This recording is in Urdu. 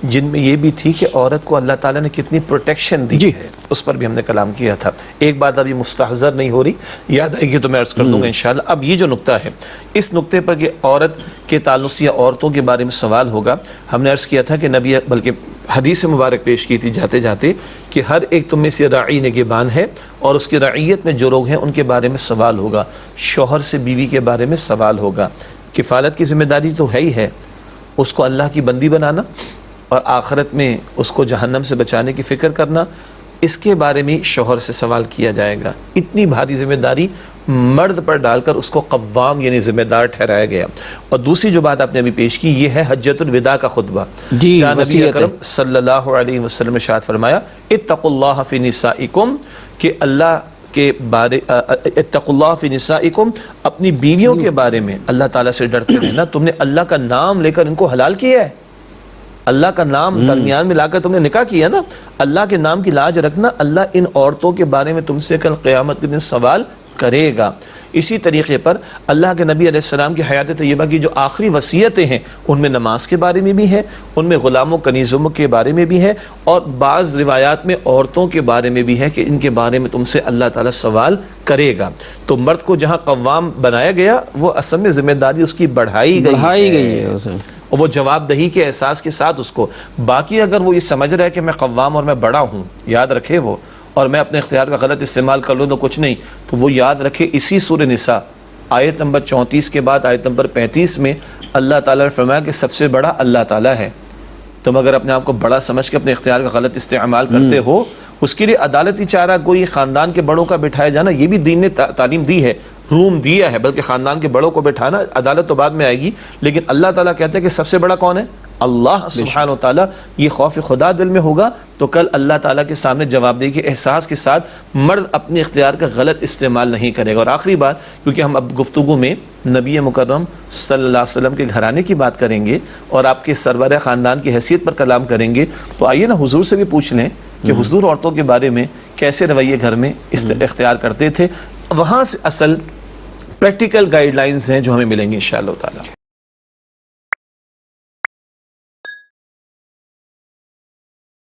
جن میں یہ بھی تھی کہ عورت کو اللہ تعالیٰ نے کتنی پروٹیکشن دی ہے، اس پر بھی ہم نے کلام کیا تھا۔ ایک بات ابھی مستحضر نہیں ہو رہی، یاد آئے گی تو میں عرض کر دوں گا انشاءاللہ۔ اب یہ جو نقطہ ہے، اس نقطے پر کہ عورت کے تعلق سے یا عورتوں کے بارے میں سوال ہوگا، ہم نے عرض کیا تھا کہ نبی بلکہ حدیث مبارک پیش کی تھی جاتے جاتے کہ ہر ایک تم میں سے راعی نگہبان ہے، اور اس کی رعیت میں جو لوگ ہیں ان کے بارے میں سوال ہوگا، شوہر سے بیوی کے بارے میں سوال ہوگا۔ کفالت کی ذمہ داری تو ہے ہی ہے، اس کو اللہ کی بندی بنانا اور آخرت میں اس کو جہنم سے بچانے کی فکر کرنا، اس کے بارے میں شوہر سے سوال کیا جائے گا۔ اتنی بھاری ذمہ داری مرد پر ڈال کر اس کو قوام یعنی ذمہ دار ٹھہرایا گیا۔ اور دوسری جو بات آپ نے ابھی پیش کی، یہ ہے حجۃ الوداع کا خطبہ، جہاں نبی اکرم صلی اللہ علیہ وسلم نے ارشاد فرمایا اتقوا اللہ فی نسائکم، کہ اللہ کے بارے اتقوا اللہ فی نسائکم، اپنی بیویوں کے بارے میں اللہ تعالیٰ سے ڈرتے رہنا۔ تم نے اللہ کا نام لے کر ان کو حلال کیا ہے، اللہ کا نام درمیان میں لا کر تم نے نکاح کیا نا، اللہ کے نام کی لاج رکھنا۔ اللہ ان عورتوں کے بارے میں تم سے کل قیامت کے دن سوال کرے گا۔ اسی طریقے پر اللہ کے نبی علیہ السلام کی حیات طیبہ کی جو آخری وصیتیں ہیں، ان میں نماز کے بارے میں بھی ہے، ان میں غلاموں کنیزوں کے بارے میں بھی ہے، اور بعض روایات میں عورتوں کے بارے میں بھی ہے کہ ان کے بارے میں تم سے اللہ تعالیٰ سوال کرے گا۔ تو مرد کو جہاں قوام بنایا گیا، وہ اصل میں ذمہ داری اس کی بڑھائی گئی ہے، اور وہ جواب دہی کے احساس کے ساتھ اس کو۔ باقی اگر وہ یہ سمجھ رہا ہے کہ میں قوام اور میں بڑا ہوں، یاد رکھے وہ، اور میں اپنے اختیار کا غلط استعمال کر لوں تو کچھ نہیں، تو وہ یاد رکھے اسی سورہ نساء آیت نمبر 34 کے بعد آیت نمبر 35 میں اللہ تعالیٰ نے فرمایا کہ سب سے بڑا اللہ تعالیٰ ہے۔ تم اگر اپنے آپ کو بڑا سمجھ کے اپنے اختیار کا غلط استعمال کرتے ہو، اس کے لیے عدالتی چارہ کوئی خاندان کے بڑوں کا بٹھایا جانا، یہ بھی دین نے تعلیم دی ہے، روم دیا ہے، بلکہ خاندان کے بڑوں کو بٹھانا، عدالت تو بعد میں آئے گی، لیکن اللہ تعالیٰ کہتے ہیں کہ سب سے بڑا کون ہے؟ اللہ سبحانہ و تعالیٰ۔ یہ خوف خدا دل میں ہوگا تو کل اللہ تعالیٰ کے سامنے جواب دے کے احساس کے ساتھ مرد اپنے اختیار کا غلط استعمال نہیں کرے گا۔ اور آخری بات، کیونکہ ہم اب گفتگو میں نبی مکرم صلی اللہ علیہ وسلم کے گھرانے کی بات کریں گے اور آپ کے سرور خاندان کی حیثیت پر کلام کریں گے، تو آئیے نا حضور سے بھی پوچھ لیں کہ حضور عورتوں کے بارے میں کیسے رویے گھر میں اختیار کرتے تھے۔ وہاں سے اصل پریکٹیکل گائیڈ لائنز ہیں جو ہمیں ملیں گے انشاءاللہ تعالیٰ۔